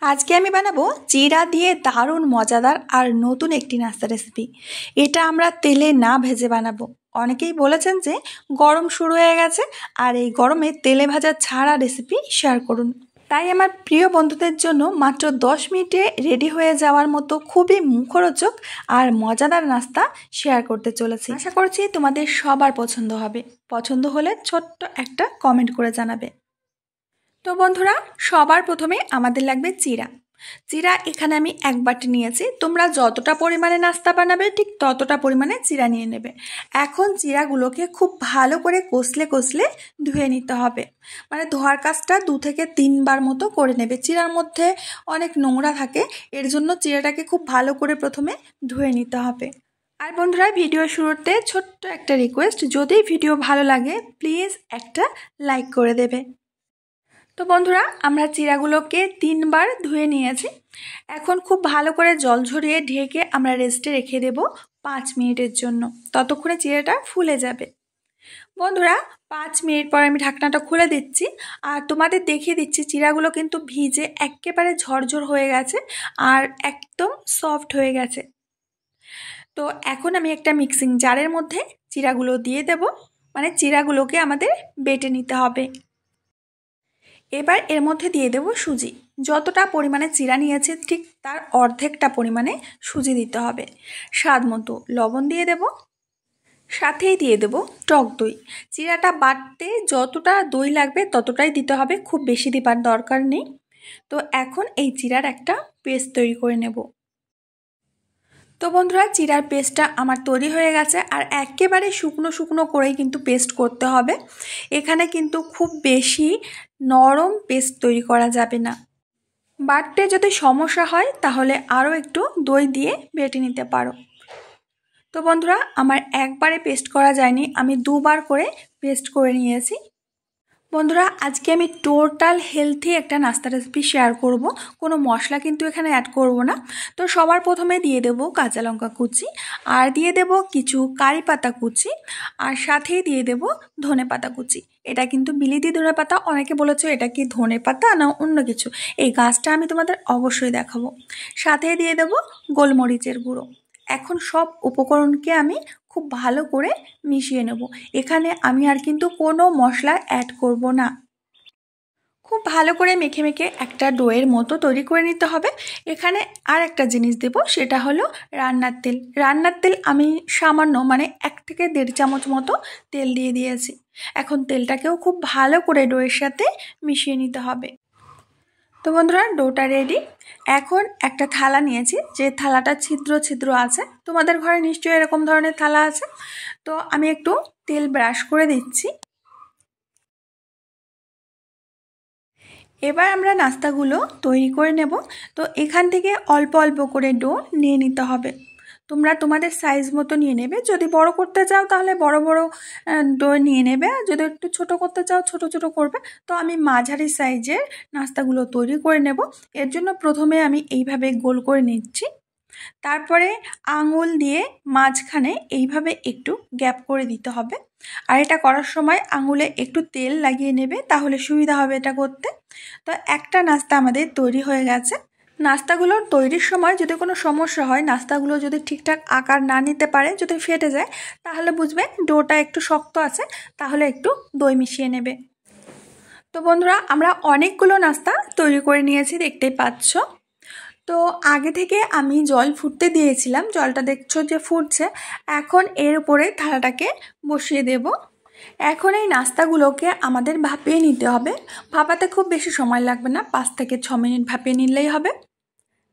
আজকে আমি বানাবো জিরা দিয়ে দারুণ মজাদার আর নতুন একটি নাস্তা রেসিপি। এটা আমরা তেলে না ভেজে বানাবো। অনেকেই বলেছেন যে গরম শুরু হয়ে গেছে আর এই গরমে তেলে ভাজা ছাড়া রেসিপি শেয়ার করুন। তাই আমার প্রিয় বন্ধুদের জন্য মাত্র 10 মিনিটে রেডি হয়ে যাওয়ার মতো খুবই মুখরোচক আর মজাদার নাস্তা শেয়ার করতে চলেছি। আশা করছি তোমাদের সবার পছন্দ হবে। পছন্দ হলে ছোট্ট একটা কমেন্ট করে জানাবে। তো বন্ধুরা, সবার প্রথমে আমাদের লাগবে চিরা। চিরা এখানে আমি 1 বাটি নিয়েছি। তোমরা যতটা পরিমাণে নাস্তা বানাবে ঠিক ততটা পরিমাণে চিরা নিয়ে নেবে। এখন চিরাগুলোকে খুব ভালো করে কষলে ধুয়ে নিতে হবে। মানে ধোয়ার কাজটা 2 থেকে 3 বার মতো করে নেবে। চিরার মধ্যে অনেক নোংরা থাকে, এর জন্য চিরাটাকে খুব ভালো করে প্রথমে ধুয়ে নিতে হবে। আর বন্ধুরা, ভিডিও শুরুতে ছোট্ট একটা রিকোয়েস্ট, যদি ভিডিও ভালো লাগে প্লিজ একটা লাইক করে দেবে। তো বন্ধুরা, আমরা চিরাগুলোকে 3 বার ধুয়ে নিয়েছি। এখন খুব ভালো করে জল ঝরিয়ে ঢেকে আমরা রেস্টে রেখে দেব 5 মিনিটের জন্য। ততক্ষণে চিরাটা ফুলে যাবে। বন্ধুরা, 5 মিনিট পর আমি ঢাকনাটা খুলে দিচ্ছি আর তোমাদের দেখিয়ে দিচ্ছি চিরাগুলো কিন্তু ভিজে একেবারে ঝরঝর হয়ে গেছে আর একদম সফট হয়ে গেছে। তো এখন আমি একটা মিক্সিং জারের মধ্যে চিরাগুলো দিয়ে দেব। মানে চিরাগুলোকে আমাদের বেটে নিতে হবে। এবার এর মধ্যে দিয়ে দেব সুজি। যতটা পরিমাণে চিরা নিয়েছি ঠিক তার অর্ধেকটা পরিমাণে সুজি দিতে হবে। স্বাদ মতো লবণ দিয়ে দেব, সাথেই দিয়ে দেব টক দই। চিরাটা বাটতে যতটা দই লাগবে ততটাই দিতে হবে, খুব বেশি দিবার দরকার নেই। তো এখন এই চিরার একটা পেস্ট তৈরি করে নেব। তো বন্ধুরা, চিরার পেস্টটা আমার তৈরি হয়ে গেছে আর একেবারে শুকনো শুকনো করেই কিন্তু পেস্ট করতে হবে। এখানে কিন্তু খুব বেশি নরম পেস্ট তৈরি করা যাবে না। বাটতে যদি সমস্যা হয় তাহলে আরও একটু দই দিয়ে বেটে নিতে পারো। তো বন্ধুরা, আমার একবারে পেস্ট করা যায়নি, আমি 2 বার করে পেস্ট করে নিয়েছি। বন্ধুরা, আজকে আমি টোটাল হেলথি একটা নাস্তা রেসিপি শেয়ার করব। কোনো মশলা কিন্তু এখানে অ্যাড করব না। তো সবার প্রথমে দিয়ে দেব কাঁচা লঙ্কা কুচি, আর দিয়ে দেব কিছু কারি পাতা কুচি, আর সাথেই দিয়ে দেব ধনে পাতা কুচি। এটা কিন্তু বিলিতি ধনে পাতা। অনেকে বলেছে এটা কি ধনে পাতা না অন্য কিছু, এই গাছটা আমি তোমাদের অবশ্যই দেখাবো। সাথেই দিয়ে দেব গোলমরিচের গুঁড়ো। এখন সব উপকরণকে আমি খুব ভালো করে মিশিয়ে নেব। এখানে আমি আর কিন্তু কোনো মশলা অ্যাড করব না। খুব ভালো করে মেখে একটা ডোয়ের মতো তৈরি করে নিতে হবে। এখানে আর একটা জিনিস দেব, সেটা হলো রান্নার তেল। রান্নার তেল আমি সামান্য, মানে 1 থেকে 1.5 চামচ মতো তেল দিয়ে দিয়েছি। এখন তেলটাকেও খুব ভালো করে ডোয়ের সাথে মিশিয়ে নিতে হবে। তো বন্ধুরা, ডোটা রেডি। এখন একটা থালা নিয়েছি, যে থালাটা ছিদ্র ছিদ্র আছে। তোমাদের ঘরে নিশ্চয়ই এরকম ধরনের থালা আছে। তো আমি একটু তেল ব্রাশ করে দিচ্ছি। এবার আমরা নাস্তাগুলো তৈরি করে নেব। তো এখান থেকে অল্প অল্প করে ডো নিয়ে নিতে হবে। তোমরা তোমাদের সাইজ মতো নিয়ে নেবে। যদি বড় করতে চাও তাহলে বড় বড় ডো নিয়ে নেবে, আর যদি একটু ছোট করতে চাও ছোট ছোট করবে। তো আমি মাঝারি সাইজের নাস্তাগুলো তৈরি করে নেব। এর জন্য প্রথমে আমি এইভাবে গোল করে নিচ্ছি। তারপরে আঙুল দিয়ে মাঝখানে এইভাবে একটু গ্যাপ করে দিতে হবে। আর এটা করার সময় আঙুলে একটু তেল লাগিয়ে নেবে, তাহলে সুবিধা হবে এটা করতে। তো একটা নাস্তা আমাদের তৈরি হয়ে গেছে। নাস্তাগুলো তৈরির সময় যদি কোনো সমস্যা হয়, নাস্তাগুলো যদি ঠিকঠাক আকার না নিতে পারে, যদি ফেটে যায়, তাহলে বুঝবে ডোটা একটু শক্ত আছে, তাহলে একটু দই মিশিয়ে নেবে। তো বন্ধুরা, আমরা অনেকগুলো নাস্তা তৈরি করে নিয়েছি, দেখতেই পাচ্ছ। তো আগে থেকে আমি জল ফুটতে দিয়েছিলাম, জলটা দেখছো যে ফুটছে। এখন এর উপরে থালাটাকে বসিয়ে দেব। এখন এই নাস্তাগুলোকে আমাদের ভাপিয়ে নিতে হবে। ভাপাতে খুব বেশি সময় লাগবে না, 5 থেকে 6 মিনিট ভাপিয়ে নিলেই হবে।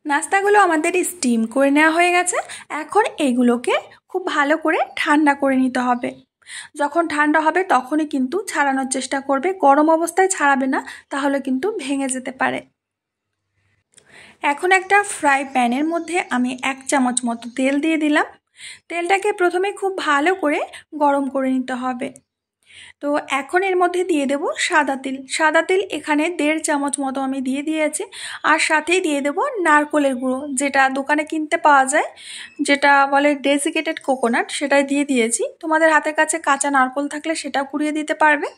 নাস্তাগুলো আমাদের স্টিম করে নেওয়া হয়ে গেছে। এখন এইগুলোকে খুব ভালো করে ঠান্ডা করে নিতে হবে। যখন ঠান্ডা হবে তখনই কিন্তু ছাড়ানোর চেষ্টা করবে, গরম অবস্থায় ছাড়াবে না, তাহলে কিন্তু ভেঙে যেতে পারে। এখন একটা ফ্রাই প্যানের মধ্যে আমি 1 চামচ মতো তেল দিয়ে দিলাম। তেলটাকে প্রথমে খুব ভালো করে গরম করে নিতে হবে। তো এখন এর মধ্যে দিয়ে দেব সাদা তিল। সাদা তিল এখানে 1.5 চামচ মতো আমি দিয়ে দিয়েছি। আর সাথেই দিয়ে দেব নারকোলের গুঁড়ো, যেটা দোকানে কিনতে পাওয়া যায়, যেটা বলে ডেসিকেটেড কোকোনাট, সেটাই দিয়ে দিয়েছি। তোমাদের হাতের কাছে কাঁচা নারকোল থাকলে সেটাও কুড়িয়ে দিতে পারবে।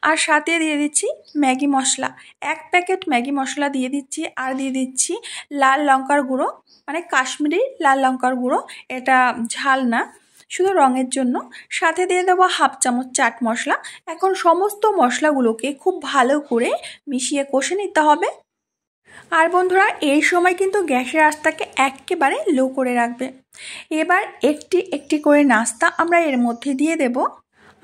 আর সাথে দিয়ে দিচ্ছি ম্যাগি মশলা, 1 প্যাকেট ম্যাগি মশলা দিয়ে দিচ্ছি। আর দিয়ে দিচ্ছি লাল লঙ্কার গুঁড়ো, মানে কাশ্মীরি লাল লঙ্কার গুঁড়ো, এটা ঝাল না, শুধু রঙের জন্য। সাথে দিয়ে দেবো 1/2 চামচ চাট মশলা। এখন সমস্ত মশলাগুলোকে খুব ভালো করে মিশিয়ে কষে নিতে হবে। আর বন্ধুরা, এই সময় কিন্তু গ্যাসের আঁচটাকে একেবারে লো করে রাখবে। এবার একটি একটি করে নাস্তা আমরা এর মধ্যে দিয়ে দেব,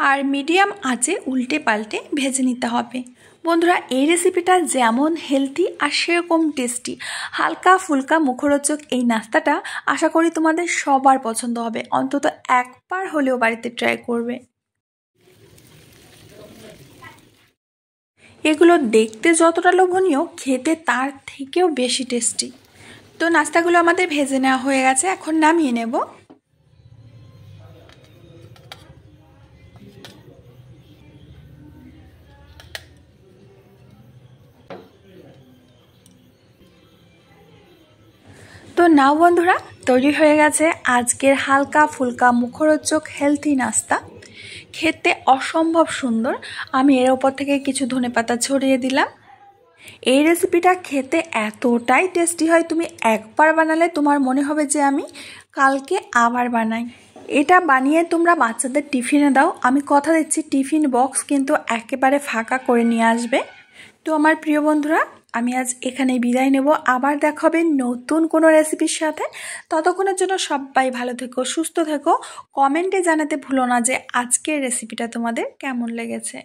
আর মিডিয়াম আঁচে উল্টে পাল্টে ভেজে নিতে হবে। বন্ধুরা, এই রেসিপিটা যেমন হেলদি আর সেরকম টেস্টি, হালকা ফুলকা মুখরোচক এই নাস্তাটা আশা করি তোমাদের সবার পছন্দ হবে। অন্তত একবার হলেও বাড়িতে ট্রাই করবে। এগুলো দেখতে যতটা লোভনীয়, খেতে তার থেকেও বেশি টেস্টি। তো নাস্তাগুলো আমাদের ভেজে নেওয়া হয়ে গেছে, এখন নামিয়ে নেব। তো নাও বন্ধুরা, তৈরি হয়ে গেছে আজকের হালকা ফুলকা মুখরোচক হেলথি নাস্তা। খেতে অসম্ভব সুন্দর। আমি এর ওপর থেকে কিছু ধনেপাতা ছড়িয়ে দিলাম। এই রেসিপিটা খেতে এতটাই টেস্টি হয়, তুমি একবার বানালে তোমার মনে হবে যে আমি কালকে আবার বানাই। এটা বানিয়ে তোমরা বাচ্চাদের টিফিনে দাও, আমি কথা দিচ্ছি টিফিন বক্স কিন্তু একেবারে ফাঁকা করে নিয়ে আসবে। তো আমার প্রিয় বন্ধুরা, আমি আজ এখানে বিদায় নেব। আবার দেখা হবে নতুন কোনো রেসিপির সাথে। ততক্ষণের জন্য সবাই ভালো থেকো, সুস্থ থেকো। কমেন্টে জানাতে ভুলো না যে আজকের রেসিপিটা তোমাদের কেমন লেগেছে।